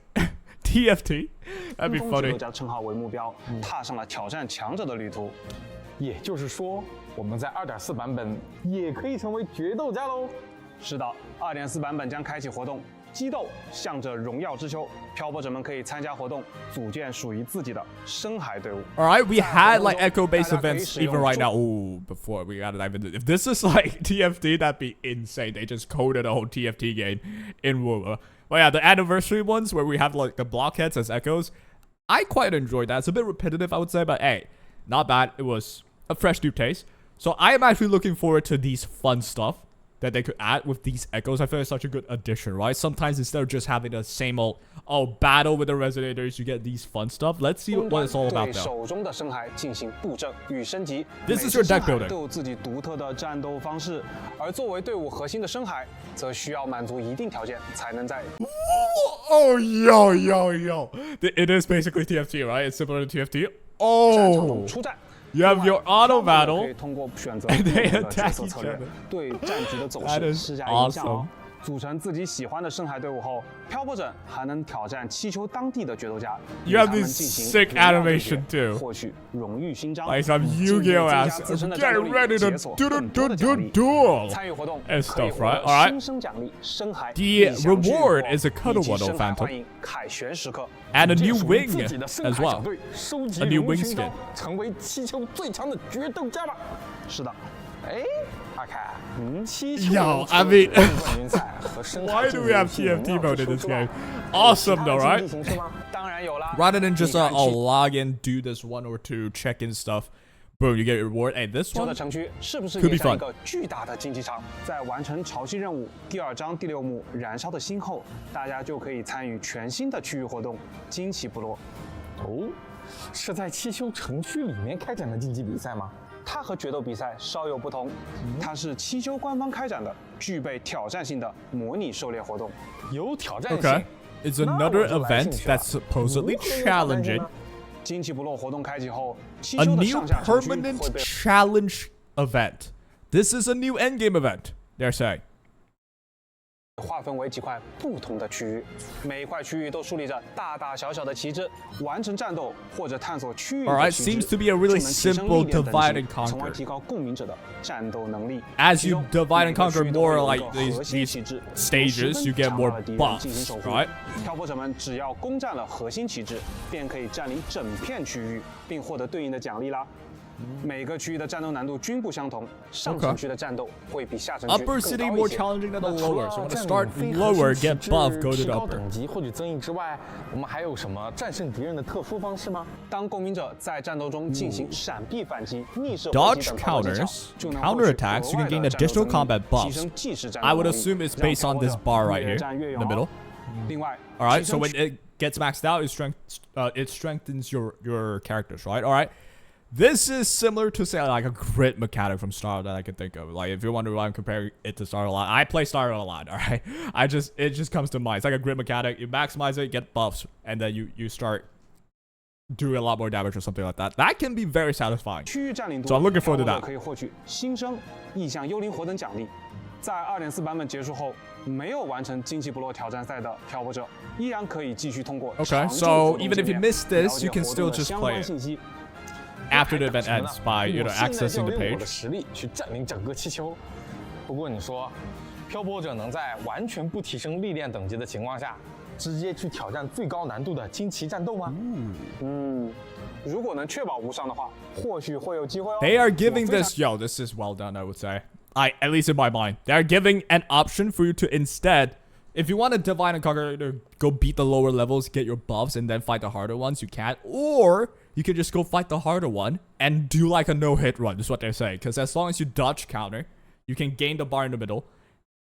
TFT? That'd be 攻 funny. 决斗家称号为目标，踏上了挑战强者的旅途。也就是说，我们在2.4版本也可以成为决斗家喽。是的，2.4版本将开启活动。 激斗向着荣耀之丘，漂泊者们可以参加活动，组建属于自己的深海队伍。All right, we had like echo-based events even right now. Ooh, before we gotta dive into, if this is like TFT, that'd be insane. They just coded a whole TFT game in Lupa. But yeah, the anniversary ones where we have like the blockheads as echoes, I quite enjoyed that. It's a bit repetitive, I would say, but hey, not bad. It was a fresh new taste. So I am actually looking forward to these fun stuff that they could add with these echoes. I feel it's such a good addition, right? Sometimes instead of just having the same old, oh, battle with the resonators, you get these fun stuff. Let's see what it's all about, 对手中的深海进行布阵与升级。 This is your deck building. 都有自己独特的战斗方式，而作为队伍核心的深海，则需要满足一定条件才能在。 Oh, yo. It is basically TFT, right? It's similar to TFT. Oh. 出战。 You have your auto 可 battle. 以通过选择 And 不 they 同的 attack 角色 each 策略 other. 对战局的走 That 势 is 施加影响哦 awesome. 组成自己喜欢的深海队伍后，漂泊者还能挑战七丘当地的决斗家， You have 与他们 this 进行 sick 荣耀对 animation 决 too. 获取荣誉勋章。 Like some 进 Yu-Gi-Oh 增加 ass. 自身的 Get 战斗力 ready to 解锁更多的奖励 duel. 参与活动 And 可以 stuff, 获 right? 得 Alright. 新生奖励深海 The 异想巨 reward 火 is a cuddle 以及 waddle 深海 phantom. 幻影凯旋时刻。 And a 组建 new 属于 wing 自己的深 as 海小 well. 队，收集 A new 荣誉 wing 勋章 skin. 成为七丘最强的决斗家吧。是的，哎，阿凯，七丘 Yo, I mean- 冠军赛和深海 Why do we have 竞技游戏 TFT 荣耀 mode 之 in 丘 this 之外 game? Awesome though, 有其他的 right? 竞技形式吗？当然有啦。 Rather than just 你看 log in, do this one or two check-in stuff, boom, you get your reward. Hey, this 球 one 的城区是不是 could 也 be 像 fun. 一个巨大的竞技场？在完成潮汐任务第2章第6幕燃烧的心后，大家就可以参与全新的区域活动——惊奇部落。哦，是在七丘城区里面开展的竞技比赛吗？它和决斗比赛稍有不同，它是七丘官方开展的具备挑战性的模拟狩猎活动。有挑战性。 Okay. It's another event that's supposedly challenging. 惊奇部落活动开启后，七 A 丘的 new 上下城区 permanent 会被 challenge event. This is a new endgame event, they're saying. 划分为几块不同的区域，每一块区域都树立着大大小小的旗帜，完成战斗或者探索区域 Alright, 的旗帜 seems to be a really 就能提升 simple 历练等 divide 级 and 从而 conquer. 提高共鸣者的战斗能力。 As 其 you 中 divide and 每个 conquer 区域都会 more 有一 like 个 these 核心旗帜 stages, you get more 有10分强大的敌人 buffs, 进行守护 right? 漂泊者们只要攻占了核心旗帜，便可以占领整片区域，并获得对应的奖励啦。每个区域的战斗难度均不相同，上城区的战斗会比下城区 Upper 更 city 高 more 一些。 challenging than the 除 lower. 了 So when 占 to 领 start 非核 lower, 心 get 旗 buff, 帜 go to 提 the 高 upper. 等级获取增益之外，我们还有什么战胜敌人的特殊方式吗？当共鸣者在战斗中进行闪避反击、逆射 Dodge 回击等操作技巧 counters, 就能 counter 获取 attacks, you 额 can 外 gain 的战斗 additional 增益 combat 提 buffs. 升即时战 I 斗 would 能力 assume it's 让 based 漂 on 泊 this 者 bar right 越 here 战越 in 勇 the 哦 middle. 另外 Alright, 提 so 升 when it gets maxed out, it strengthens your characters, right? Alright. This is similar to say like a grid mechanic from Star that I can think of. Like if you're wondering why I'm comparing it to Star a lot, I play Star a lot, alright? It just comes to mind. It's like a grid mechanic. You maximize it, get buffs, and then you start doing a lot more damage or something like that. That can be very satisfying. 区域占领度 So I'm looking forward to 漂泊者 that. 可以获取新生、意象幽灵火等奖励。在2.4版本结束后，没有完成惊奇部落挑战赛的漂泊者，依然可以继续通过 Okay, 常驻 so 活动 even if you 界面 miss this, 了解 you can 活 still 动的 just 相 play 关 it 信息。 after the event 还等 ends 什么 by 呢？我现在 accessing 就 the 用我 page. 的实力去占领整个气球。不过你说，漂泊者能在完全不提升历练等级的情况下，直接去挑战最高难度的惊奇战斗吗？如果能确保无伤的话，或许会有机会哦。 They are giving 我非常 this, yo, this is well done, I would say. At least in my mind, they are giving an option for you to instead, if you want to divide and conquer, go beat the lower levels, get your buffs, and then fight the harder ones, you can. Or you can just go fight the harder one and do like a no-hit run, is what they're saying. Because as long as you dodge counter, You can gain the bar in the middle.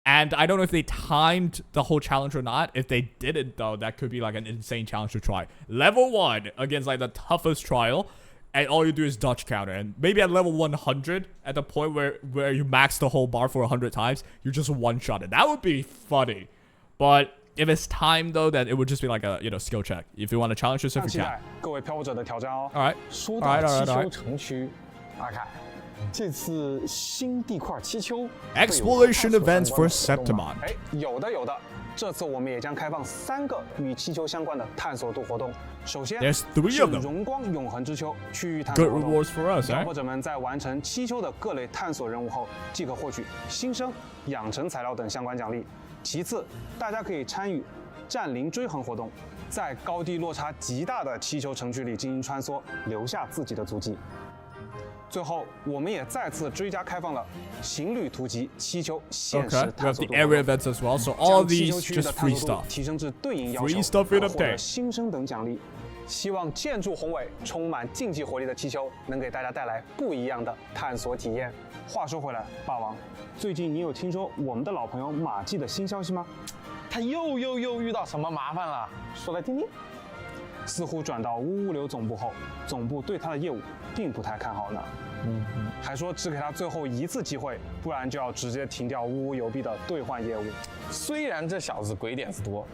And I don't know if they timed the whole challenge or not. If they didn't, though, that could be like an insane challenge to try. Level 1 against like the toughest trial. And all you do is dodge counter. And maybe at level 100, at the point where you max the whole bar for 100 times, you just one-shot it. That would be funny. But if it's timed, though, then it would just be like a, skill check. If you want to challenge yourself, you can. 各位漂泊者的挑战哦。Alright. 说到气球城区，阿凯，这次新地块气球 Exploration events for Septimon. 哎，有的。这次我们也将开放3个与气球相关的探索度活动。首先 There's 3是 of them. 荣光永恒之丘区域探索 Good 活动。 rewards for us, 漂 eh? 泊者们在完成气球的各类探索任务后，即可获取新生、养成材料等相关奖励。其次，大家可以参与占领追衡活动，在高低落差极大的气球城区里进行穿梭，留下自己的足迹。最后，我们也再次追加开放了行旅图集气球现 Okay, 实 we have 探索 the 度 area 活动， events as well. So all 将气 these 球区域的 just 探 free 索度 stuff. 提升至对应要 Free 求， stuff in 获 a 得 day. 新生等奖励。希望建筑宏伟、充满竞技活力的气球能给大家带来不一样的探索体验。话说回来，霸王，最近你有听说我们的老朋友马季的新消息吗？他又遇到什么麻烦了？说来听听。似乎转到乌乌流总部后，总部对他的业务并不太看好呢。还说只给他最后一次机会，不然就要直接停掉乌乌邮币的兑换业务。虽然这小子鬼点子多，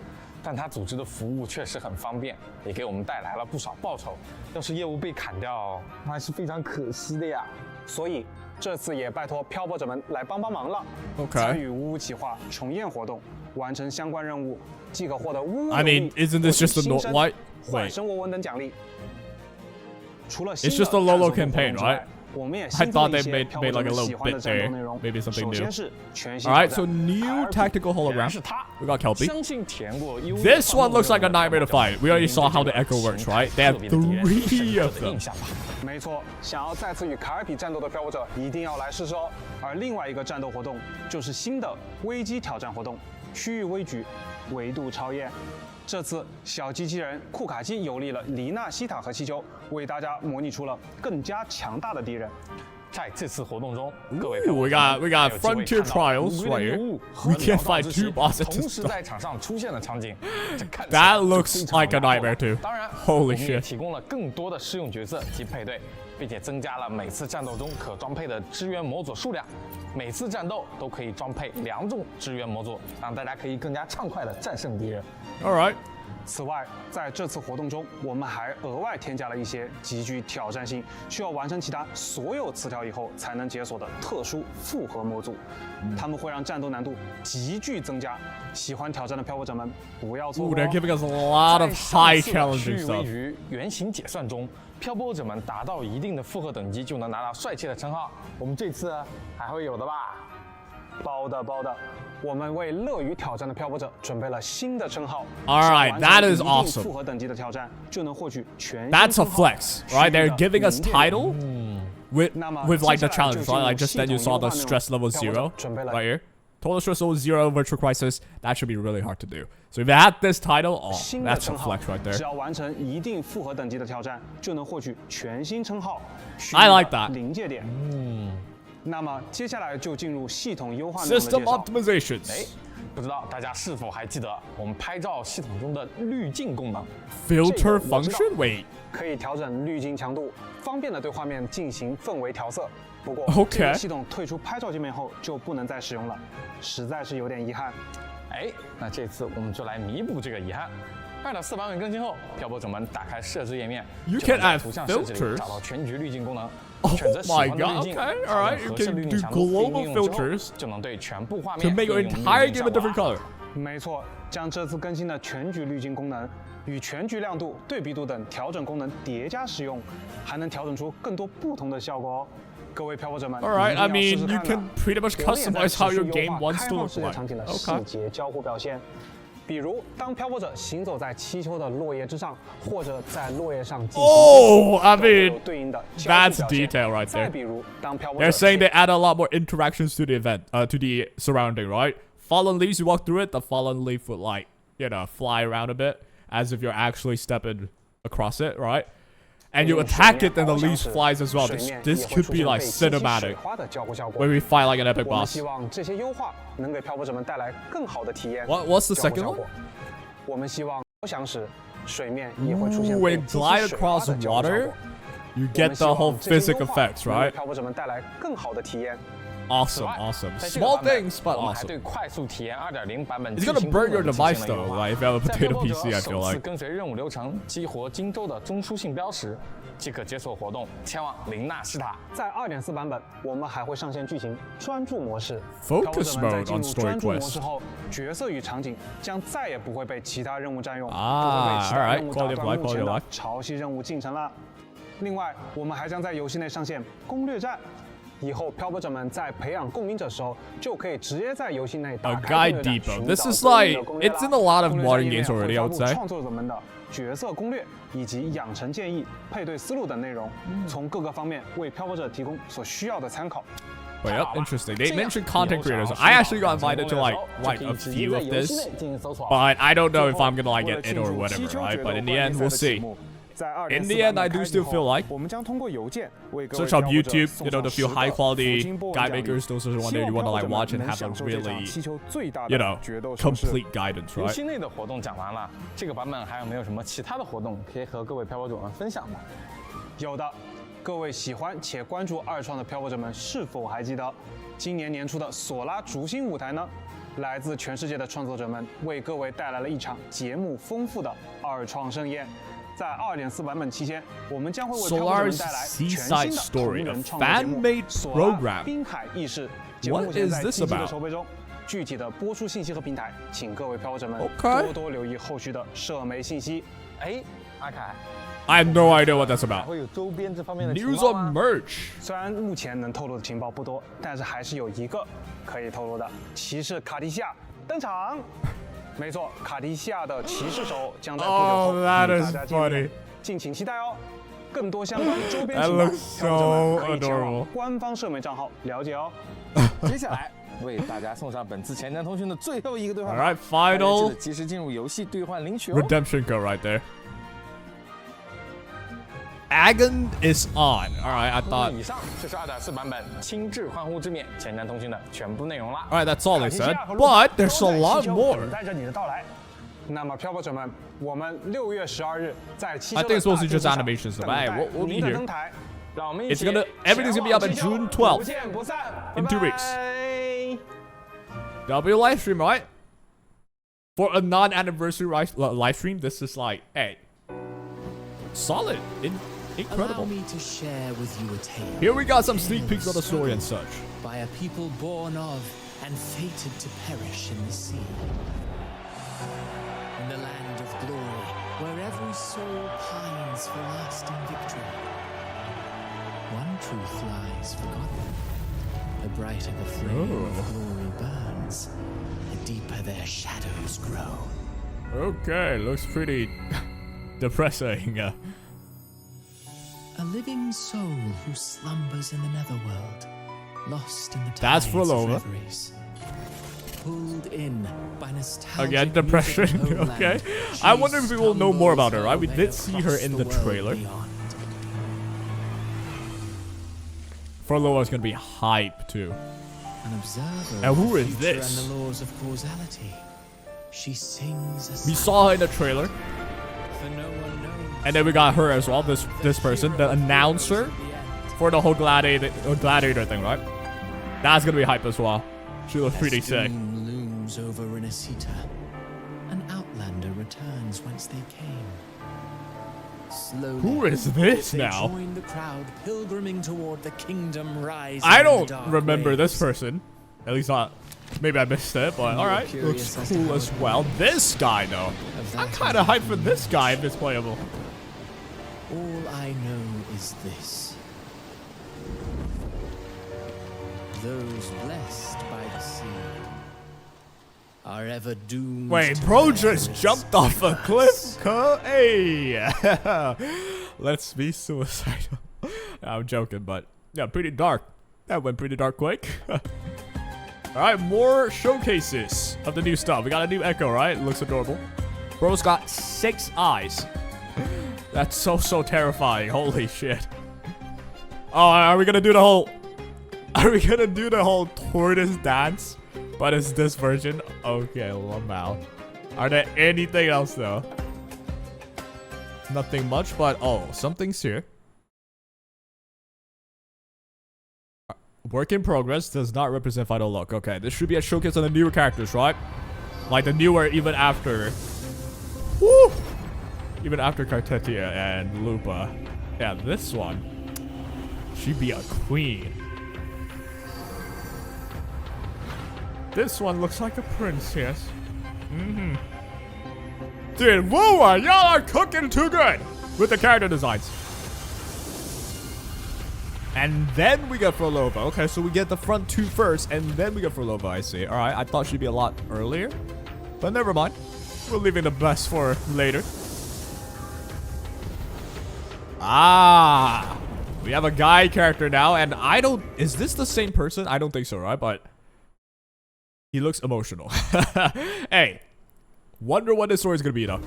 但他组织的服务确实很方便，也给我们带来了不少报酬。要是业务被砍掉，那还是非常可惜的呀。所以这次也拜托漂泊者们来帮忙了。 Okay. 参与乌乌企划重宴活动，完成相关任务，即可获得乌乌 I mean, 邮币 isn't this just a 新生 why? 坏 Wait. 生活文等奖励。除了 It's just a Lolo campaign, right? 我们也 I 新增 thought 了 they 一些 made 漂 like 泊 a 者们 little 喜欢的 bit 战斗 there. 内容。 Maybe something 首 new. 先是全新 Alright, 挑 so 战 new 凯尔比 tactical 原来 hologram. 是他。 We got Kelpie. 相信填过 This one looks like a nightmare to fight. We already saw how the Echo works, right? They have 3 of them. 印象吧。没错，想要再次与卡尔比战斗的漂泊者一定要来试试哦。而另外一个战斗活动就是新的危机挑战活动——区域危局，维度超验。这次小机器人库卡基游历了黎纳西塔和气球，为大家模拟出了更加强大的敌人。在这次活动中，各位 Ooh, we got frontier trials right here. We can't fight 2 bosses. 同时在场上出现的场景，这看起来 That 就 looks 非常 like a 难 nightmare 受 too. 当然 Holy 我们也 shit. 提供了更多的适用角色及配对，并且增加了每次战斗中可装配的支援模组数量。每次战斗都可以装配2种支援模组，让大家可以更加畅快地战胜敌人。 All right. 此外，在这次活动中，我们还额外添加了一些极具挑战性、需要完成其他所有词条以后才能解锁的特殊复合模组，它们会让战斗难度急剧增加。喜欢挑战的漂泊者们不要错 Ooh, 过 they're 哦。 giving us a lot of 在上 high 次的 challenging 区域危 stuff. 局原型解算中，漂泊者们达到一定的复合等级就能拿到帅气的称号。我们这次还会有的吧？包的。我们为乐于挑战的漂泊者准备了新的称号。 Alright, that is 只要完成一定 awesome. 复合等级的挑战，就能获取全新 That's a 称号 flex, right? They're giving us title with 那么 with like the 接下来就 challenge, 进入 right? Like just then you 系 saw 统 the 优化内容。 stress level 漂泊者 0准备了 right here. Total stress level 0, virtual crisis. That should be really hard to do. So if you had this title, oh, 新的 that's a 称号 flex right 只 there. 要完成一定复合等级的挑战，就能获取全新称号。 I like that. 临界点。那么接下来就进入系统优化内容的介 System 绍。 optimizations. 不知道大家是否还记得我们拍照系统中的滤镜功能？ Filter 这个我知道。 function? Wait. 可以调整滤镜强度，方便的对画面进行氛围调色。不过 OK 这个系统退出拍照界面后就不能再使用了，实在是有点遗憾。哎，那这次我们就来弥补这个遗憾。2.4版本更新后，漂泊者们打开设置页面， You 就 can 能在 add 图像设计里 filters. 找到全局滤镜功能。 Oh 选择喜 my 欢的滤 god, 镜， okay, 调 alright, 整 you 合适 can 滤镜 do 强度，并 global 应用之后 filters 就能对全部画 to 面 make your 应用滤镜 entire game a 效果 different color. 没错，将这次更新的全局滤镜功能与全局亮度、对比度等调整功能叠加使用，还能调整出更多不同的效果哦。各位漂泊者们 Alright, 一 I 定要试 mean, 试 you 看 can 呢 pretty much 我们也在 customize how 持 your 续 game 优化 wants 开 to 放 look 世界 like. 场景的 Okay. 细节交互表现。比如，当漂泊者行走在气球的落叶之上，或者在落叶上进行 Oh, I 都会有 mean, 对应的交互 that's 表现 detail right 再 there. 比如，当漂泊 They're 者 saying they add a lot more interactions to the event, to the surrounding, right? Fallen leaves, you walk through it, the fallen leaf would like, fly around a bit, as if you're actually stepping across it, right? And you attack it, then the leaves flies as well. This could be like cinematic, where we fight like an epic boss. 希望这些优化能给漂泊者们带来更好的体验。What's the second one? 我们希望翱翔时，水面也会出现 when you glide across water, you get the whole physical effects, right? 漂泊者们带来更好的体验。 Awesome, awesome. Small things, but awesome. It's gonna burn your device though, like if you have a potato PC, I feel like. 跟随任务流程激活荆州的中枢信标时，即可解锁活动，前往林纳西塔。在2.4版本，我们还会上线剧情专注模式。 Focus mode on story 专注模 quest. 式后，角色与场景将再也不会被其他任务占用，不会被 Ah, 其他 alright. 任务打 Quality of 断 life, 目 quality 前 of 的 life. 潮汐任务进程了。另外，我们还将在游戏内上线攻略站。 以后漂泊者们在培养共鸣者时候，就可以直接在游戏内打 A 开 guide 攻略 depot. 站， This 寻 is 找对 like 应的攻略 it's in a lot of 攻略 modern 站页 games 面 already, I 会 would 发布 say. 创作者们的角色攻略以及养成建议、配对思路等内容，从各个方面为漂泊者提供所需要的参考。 Wait, yep, interesting. They mentioned content creators. I actually got invited to like a few of this, but I don't know if I'm gonna like get in or whatever, right? But in the end, we'll see. In the end, I do still feel like search up YouTube, you know, the few high quality guide makers. Those are the ones that you want to like watch and have a really, you know, complete guidance, 游 right? 戏内的活动讲完了，这个版本还有没有什么其他的活动可以和各位漂泊者们分享的？有的，各位喜欢且关注二创的漂泊者们是否还记得，今年年初的索拉逐星舞台呢？来自全世界的创作者们为各位带来了一场节目丰富的二创盛宴。 在2.4版本期间，我们将会为漂泊者们带来全新的同人创作节目《索拉滨海轶事》。节目目前在积极的筹备中，具体的播出信息和平台，请各位漂泊者们多多留意后续的社媒信息。哎，阿凯， I have no idea what that's 还 about. 会有周边这方面的 News 情报 on 吗？ merch. 虽然目前能透露的情报不多，但是还是有一个可以透露的：骑士卡蒂西亚登场。没错，卡蒂西亚的骑士手将在不久后 Oh, 与 that 大 is 家见面 funny. 敬请期待哦。更多相关周边 That 情报， looks 漂泊者们 so 可以前往 adorable. 官方社媒账号了解哦。接下来为大家送上本次前瞻通讯的最后一个兑换 All 码 right, final 大家记得及时进入游戏兑换领取哦。 redemption code right there. Agon is on. All right, I 那 thought. 么以上就是2.4版本轻质换物之冕前瞻通讯的全部内容啦。 All right, that's all they said. But there's a lot 等 more. 待着你的到来。那么漂泊者们，我们6月12日在七 I 州 think 的 it's supposed to 大 be just 街上 animations, 等 but hey, 待 we'll be 您的 here. 登台。让我们一 It's 起 gonna everything's gonna be up on 前往 June 七州 12th 不见不散 in 2 weeks. 拜拜 There'll be a live stream, right? For a non-anniversary live stream, this is like, hey, solid, incredible. Allow me to share with you a tale. Here we got some sneak peeks of the story and such. By a people born of and fated to perish in the sea. In the land of glory, where every soul pines for lasting victory. One truth lies forgotten. The brighter the flame of glory burns, the deeper their shadows grow. Okay, looks pretty depressing. A living soul who slumbers in the netherworld, lost in the That's tides for of Lola. reveries. Pulled in by nostalgic Again, music depression. of homeland, Okay. she I wonder if we will know more about her, right? We stumbles did see her in the across world trailer. beyond. Furlough gonna be hype too. An observer And who of the is future this? And the laws of causality. She sings a We song saw her in the trailer, for no one knows. and then we got her as well. This person, the announcer for the whole gladiator thing, right? That's gonna be hype as well. She looks pretty As sick. doom looms over Renacita. An outlander returns whence they came. Slowly, Who is this they now? join the crowd pilgriming toward the kingdom rising. I in the don't dark remember waves. this person. At least not. Maybe I missed it, but You're alright. curious Looks as to cool how as it well. This guy though. Of I'm that kinda hyped for this guy if it's playable. All I know is this. Those blessed by the sea are ever doomed. Wait, to bro bear just the jumped off a curse. cliff. Hey, let's be suicidal. I'm joking, but yeah, pretty dark. That went pretty dark quick. Alright, more showcases of the new stuff. We got a new Echo, right? Looks adorable. Bro's got 6 eyes. That's so terrifying. Holy shit. Oh, are we gonna do the whole... Are we gonna do the whole tortoise dance? But it's this version? Okay, wow. Are there anything else though? Nothing much, but oh, something's here. Work in progress does not represent final look. Okay, this should be a showcase on the newer characters, right? Like the newer even after... Woo! Even after Cartethyia and Lupa. Yeah, this one. She'd be a queen. This one looks like a prince, yes. Mm-hmm. Dude, whoa, y'all are cooking too good with the character designs. And then we get Frolova. Okay, so we get the front two first, and then we get Frolova, I see. Alright, I thought she'd be a lot earlier. But never mind. We're leaving the best for later. Ah! We have a guy character now, and I don't... Is this the same person? I don't think so, right? But... he looks emotional. Hey. Wonder what this story is gonna be, though.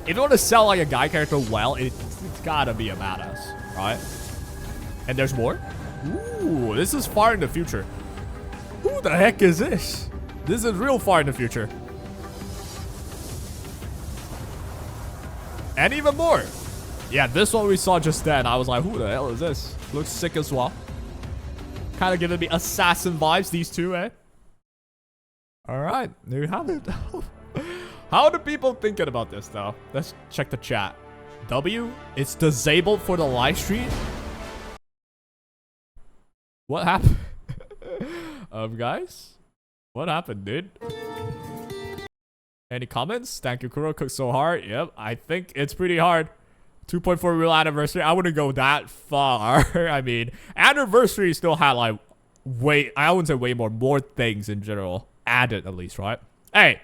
If you want to sell like a guy character well, it's gotta be a badass, right? And there's more? Ooh, this is far in the future. Who the heck is this? This is real far in the future. And even more. Yeah, this one we saw just then. I was like, who the hell is this? Looks sick as well. Kind of giving me assassin vibes, these two, eh? Alright, there you have it. How do people thinking about this, though? Let's check the chat. W, it's disabled for the live stream? What happened? Guys? What happened, dude? Any comments? Thank you, KURO. Cooked so hard. Yep, I think it's pretty hard. 2.4 real anniversary. I wouldn't go that far. I mean, anniversary still had like I wouldn't say way more things in general. Added at least, right? Hey.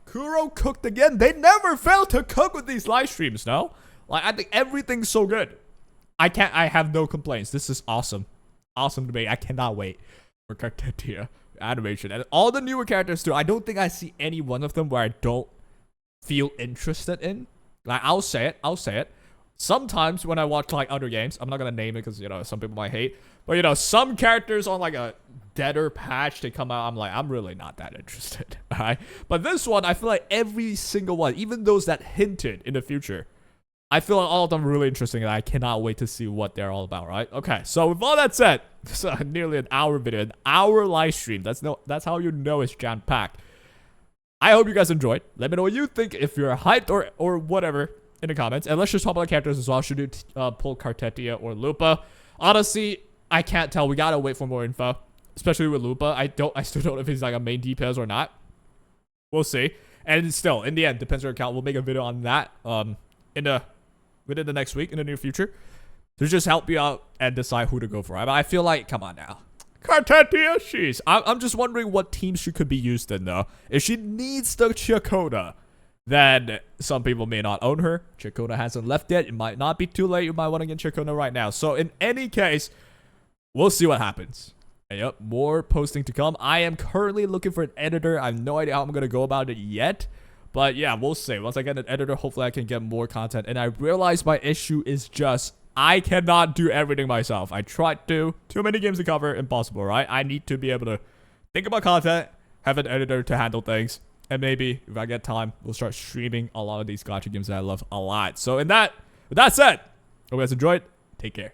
KURO cooked again. They never fail to cook with these live streams, no? Like, I think everything's so good. I have no complaints. This is awesome. Awesome to me. I cannot wait for Cartethyia animation. And all the newer characters too. I don't think I see any one of them where I don't feel interested in. Like, I'll say it. Sometimes when I watch like other games, I'm not gonna name it because, you know, some people might hate. But, you know, some characters on like a deader patch, they come out, I'm like, I'm really not that interested. Alright? But this one, I feel like every single one, even those that hinted in the future, I feel like all of them are really interesting, and I cannot wait to see what they're all about, right? Okay, so with all that said, this is nearly an hour video, an hour live stream. That's how you know it's jam-packed. I hope you guys enjoyed. Let me know what you think, if you're hyped or whatever in the comments. And let's just talk about characters as well. Should you pull Cartethyia or Lupa? Honestly, I can't tell. We gotta wait for more info, especially with Lupa. I still don't know if he's like a main DPS or not. We'll see. And still, in the end, depends on your account. We'll make a video on that within the next week, in the near future, to just help you out and decide who to go for. Right? But I feel like, come on now. Cartethyia, jeez. I'm just wondering what teams she could be used in, though. If she needs the Chakota, then some people may not own her. Chakota hasn't left yet. It might not be too late. You might want to get Chakota right now. So in any case, we'll see what happens. And yep, more posting to come. I am currently looking for an editor. I have no idea how I'm going to go about it yet. But yeah, we'll see. Once I get an editor, hopefully I can get more content. And I realize my issue is just I cannot do everything myself. I tried to. Too many games to cover. Impossible, right? I need to be able to think about content, have an editor to handle things. And maybe, if I get time, we'll start streaming a lot of these gacha games that I love a lot. So with that said, hope you guys enjoyed. Take care.